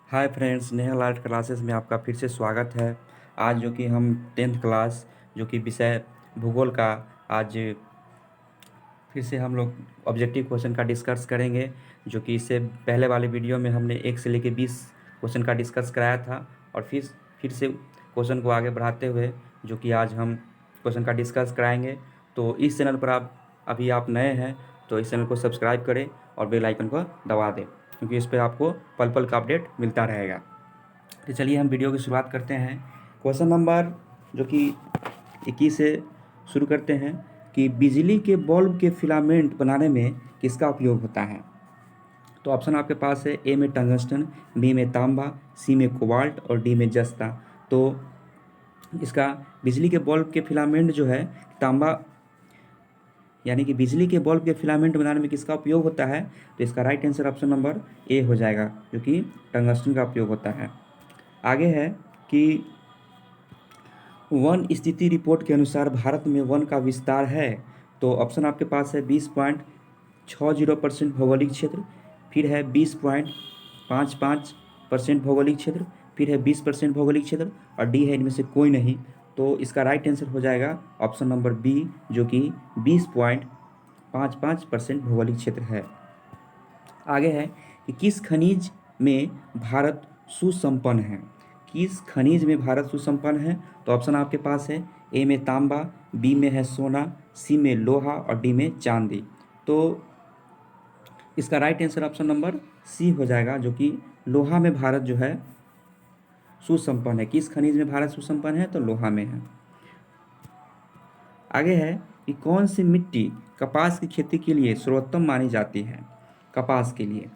Hi friends, Neha art classes में आपका फिर से स्वागत है। आज जो कि हम 10th क्लास जो कि विषय भूगोल का आज फिर से हम लोग ऑब्जेक्टिव क्वेश्चन का डिस्कस करेंगे। जो कि इससे पहले वाले वीडियो में हमने 1 से लेकर 20 क्वेश्चन का डिस्कस कराया था और फिर से क्वेश्चन को आगे बढ़ाते हुए जो कि आज हम क्वेश्चन का डिस्कस कराएंगे। तो इस चैनल पर आप नए हैं तो इस चैनल को सब्सक्राइब करें और बेल आइकन को दबा दें, क्योंकि इस पर आपको पल पल का अपडेट मिलता रहेगा। तो चलिए हम वीडियो की शुरुआत करते हैं। क्वेश्चन नंबर जो कि 21 से शुरू करते हैं कि बिजली के बल्ब के फिलामेंट बनाने में किसका उपयोग होता है। तो ऑप्शन आपके पास है, ए में टंगस्टन, बी में तांबा, सी में कोबाल्ट और डी में जस्ता। तो इसका बिजली के बल्ब के फिलामेंट जो है तांबा, यानी कि बिजली के बल्ब के फिलामेंट बनाने में किसका उपयोग होता है। तो इसका right answer option number A हो जाएगा, जो कि टंगस्टन का उपयोग होता है। आगे है कि वन स्थिति रिपोर्ट के अनुसार भारत में वन का विस्तार है। तो ऑप्शन आपके पास है 20.60% भौगोलिक क्षेत्र, फिर है 20.55% भौगोलिक क्षेत्र, फिर है 20% भौगोलिक क्षेत्र और डी है इनमें से कोई नहीं। तो इसका राइट आंसर हो जाएगा ऑप्शन नंबर बी, जो कि 20.55% भौगोलिक क्षेत्र है। आगे है कि किस खनिज में भारत सुसंपन्न है। किस खनिज में भारत सुसंपन्न है। तो ऑप्शन आपके पास है, ए में तांबा, बी में है सोना, सी में लोहा और डी में चांदी। तो इसका right answer option number C हो जाएगा, जो कि लोहा में भारत जो है सुसंपन्न है। किस खनिज में भारत सुसंपन्न है, तो लोहा में है। आगे है कि कौन सी मिट्टी कपास की खेती के लिए सर्वोत्तम मानी जाती है। कपास के लिए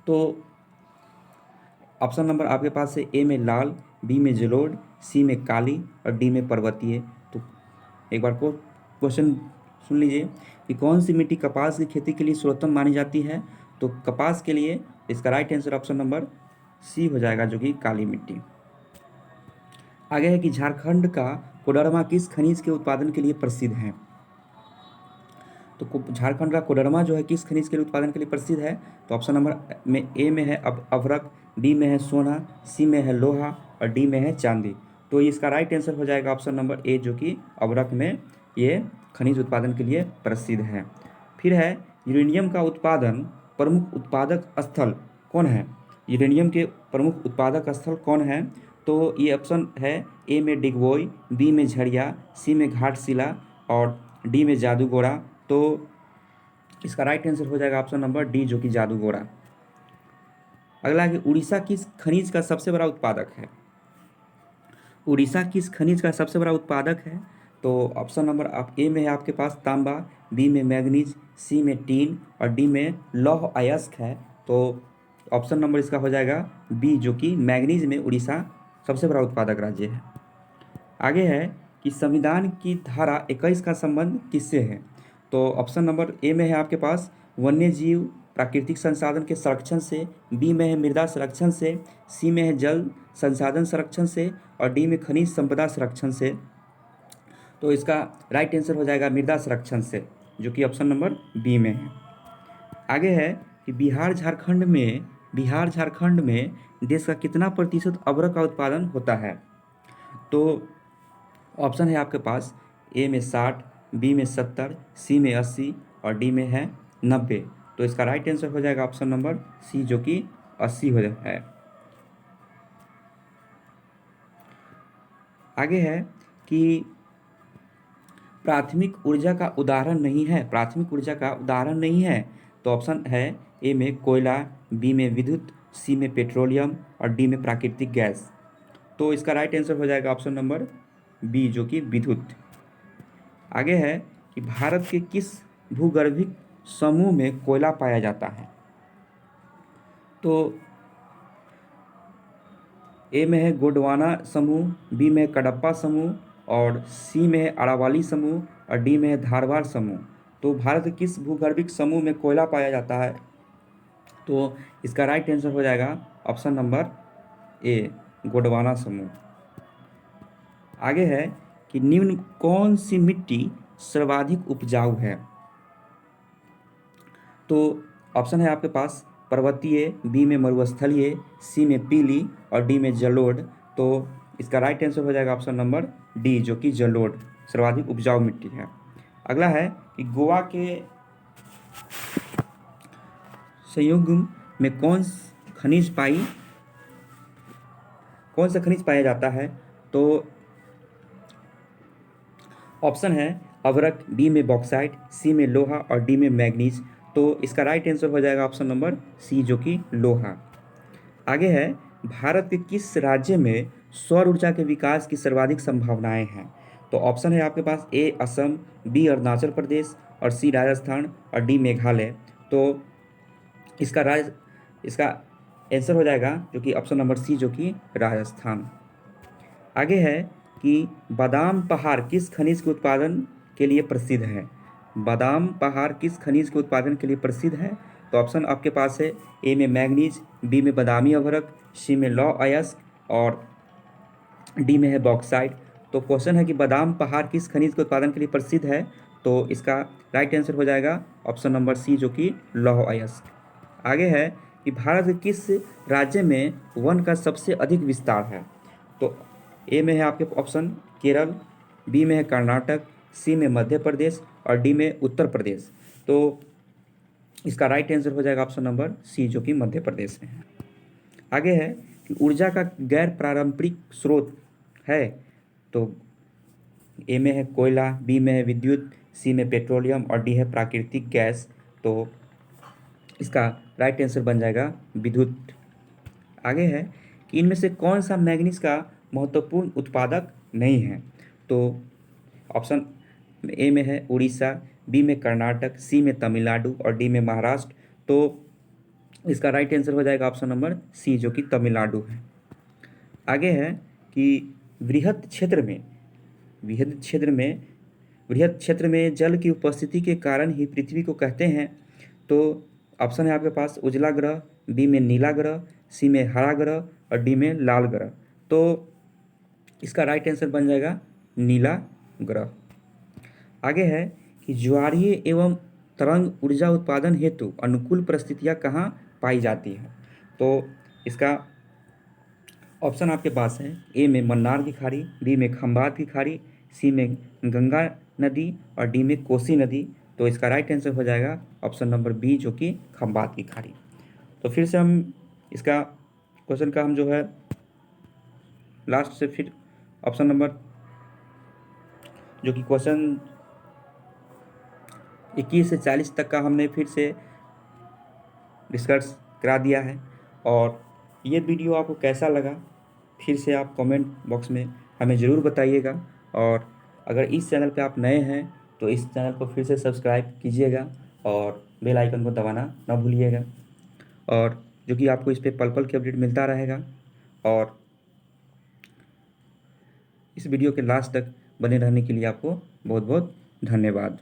तो ऑप्शन नंबर आपके पास है, ए में लाल, बी में जलोढ़, सी में काली और डी में पर्वतीय। तो एक बार को क्वेश्चन सुन लीजिए कि कौन सी मिट्टी कपास की खेती के लिए सर्वोत्तम मानी जाती है। तो कपास के लिए इसका right answer option number C हो जाएगा, जो कि काली मिट्टी। आगे है कि झारखंड का कोडरमा किस खनिज के उत्पादन के लिए प्रसिद्ध है। तो झारखंड का कोडरमा जो है किस खनिज के लिए उत्पादन के लिए प्रसिद्ध है। तो ऑप्शन नंबर में ए में है अभ्रक, बी में है सोना, सी में है लोहा और डी में है चांदी। तो इसका राइट आंसर हो जाएगा ऑप्शन नंबर ए, जो कि अभ्रक में ये खनिज उत्पादन के लिए प्रसिद्ध है। फिर है यूरेनियम का उत्पादन प्रमुख उत्पादक स्थल कौन है। यूरेनियम के प्रमुख उत्पादक स्थल कौन है। तो ये ऑप्शन है, ए में डिगबोई, बी में झरिया, सी में घाटशिला और डी में जादूगोड़ा। तो इसका राइट आंसर हो जाएगा ऑप्शन नंबर डी, जो कि जादूगोड़ा। अगला है कि उड़ीसा किस खनिज का सबसे बड़ा उत्पादक है। उड़ीसा किस खनिज का सबसे बड़ा उत्पादक है। तो ऑप्शन नंबर आप ए में है आपके पास तांबा, बी में मैग्नीज, सी में टीन और डी में लौह अयस्क है। तो ऑप्शन नंबर इसका हो जाएगा बी, जो कि मैग्नीज में उड़ीसा सबसे बड़ा उत्पादक राज्य है। आगे है कि संविधान की धारा 21 का संबंध किससे है। तो ऑप्शन नंबर ए में है आपके पास वन्य जीव प्राकृतिक संसाधन के संरक्षण से, बी में है मृदा संरक्षण से, सी में है जल संसाधन संरक्षण से और डी में खनिज संपदा संरक्षण से। तो इसका राइट आंसर हो जाएगा मृदा संरक्षण से, जो कि ऑप्शन नंबर बी में है। आगे है कि बिहार झारखंड में देश का कितना प्रतिशत अभ्रक का उत्पादन होता है। तो ऑप्शन है आपके पास, ए में 60, बी में 70, सी में 80 और डी में है 90। तो इसका राइट आंसर हो जाएगा ऑप्शन नंबर सी, जो कि 80 हो है। आगे है कि प्राथमिक ऊर्जा का उदाहरण नहीं है। प्राथमिक ऊर्जा का उदाहरण नहीं है। तो ऑप्शन है, ए में कोयला, बी में विद्युत, सी में पेट्रोलियम और डी में प्राकृतिक गैस। तो इसका राइट आंसर हो जाएगा ऑप्शन नंबर बी, जो कि विद्युत। आगे है कि भारत के किस भूगर्भिक समूह में कोयला पाया जाता है। तो ए में है गोंडवाना समूह, बी में है कडप्पा समूह और सी में है अरावली समूह और डी में है धारवाड़ समूह। तो भारत के किस भूगर्भिक समूह में कोयला पाया जाता है। तो इसका राइट आंसर हो जाएगा ऑप्शन नंबर ए, गोंडवाना समूह। आगे है कि निम्न कौन सी मिट्टी सर्वाधिक उपजाऊ है। तो ऑप्शन है आपके पास पर्वतीय, बी में मरुस्थलीय, सी में पीली और डी में जलोढ़। तो इसका राइट आंसर हो जाएगा ऑप्शन नंबर डी, जो कि जलोढ़ सर्वाधिक उपजाऊ मिट्टी है। अगला है कि गोवा के संयुग्म में कौन सा खनिज पाया जाता है? तो ऑप्शन है अभ्रक, बी में बॉक्साइट, सी में लोहा और डी में मैग्नीज। तो इसका राइट आंसर हो जाएगा ऑप्शन नंबर सी, जो कि लोहा। आगे है, भारत के किस राज्य में सौर ऊर्जा के विकास की सर्वाधिक संभावनाएं हैं? तो ऑप्शन है आपके पास ए असम, बी अरुणाचल प्रदेश और सी राजस्थान और डी मेघालय। तो इसका आंसर हो जाएगा जो कि ऑप्शन नंबर सी, जो कि राजस्थान। आगे है कि बादाम पहाड़ किस खनिज के उत्पादन के लिए प्रसिद्ध है? बादाम पहाड़ किस खनिज के उत्पादन के लिए प्रसिद्ध है? तो ऑप्शन आपके पास है ए में मैग्नीज, बी में बादामी अभ्रक, सी में लौह अयस्क और डी में है बॉक्साइट। तो क्वेश्चन है कि बादाम पहाड़ किस खनिज के उत्पादन के लिए प्रसिद्ध है? तो इसका राइट आंसर हो जाएगा ऑप्शन नंबर सी, जो कि लौह अयस्क। आगे है कि भारत के किस राज्य में वन का सबसे अधिक विस्तार है? तो ए में है आपके ऑप्शन केरल, बी में है कर्नाटक, सी में मध्य प्रदेश और डी में उत्तर प्रदेश। तो इसका राइट आंसर हो जाएगा ऑप्शन नंबर सी, जो कि मध्य प्रदेश में है। आगे है कि ऊर्जा का गैर पारंपरिक स्रोत है? तो ए में है कोयला, बी में है विद्युत, सी में पेट्रोलियम और डी है प्राकृतिक गैस। तो इसका राइट आंसर बन जाएगा विद्युत। आगे है कि इनमें से कौन सा मैग्नीज का महत्वपूर्ण उत्पादक नहीं है? तो ऑप्शन ए में है उड़ीसा, बी में कर्नाटक, सी में तमिलनाडु और डी में महाराष्ट्र। तो इसका राइट आंसर हो जाएगा ऑप्शन नंबर सी, जो कि तमिलनाडु है। आगे है कि बृहद क्षेत्र में जल की उपस्थिति के कारण ही पृथ्वी को कहते हैं। तो ऑप्शन है आपके पास उजला ग्रह, बी में नीला ग्रह, सी में हरा ग्रह और डी में लाल ग्रह। तो इसका राइट आंसर बन जाएगा नीला ग्रह। आगे है कि ज्वारीय एवं तरंग ऊर्जा उत्पादन हेतु अनुकूल परिस्थितियां कहाँ पाई जाती हैं? तो इसका ऑप्शन आपके पास है ए में मन्नार की खाड़ी, बी में खंबात की खाड़ी, सी में गंगा नदी और डी में कोसी नदी। तो इसका राइट आंसर हो जाएगा ऑप्शन नंबर बी, जो कि खंबात की खाड़ी। तो फिर से हम इसका क्वेश्चन का हम जो है लास्ट से फिर ऑप्शन नंबर जो कि क्वेश्चन 21 से 40 तक का हमने फिर से डिस्कस करा दिया है। और ये वीडियो आपको कैसा लगा फिर से आप कमेंट बॉक्स में हमें ज़रूर बताइएगा। और अगर इस चैनल पे आप नए हैं तो इस चैनल को फिर से सब्सक्राइब कीजिएगा और बेल आइकन को दबाना ना भूलिएगा, और जो कि आपको इस पे पल पल की अपडेट मिलता रहेगा। और इस वीडियो के लास्ट तक बने रहने के लिए आपको बहुत बहुत धन्यवाद।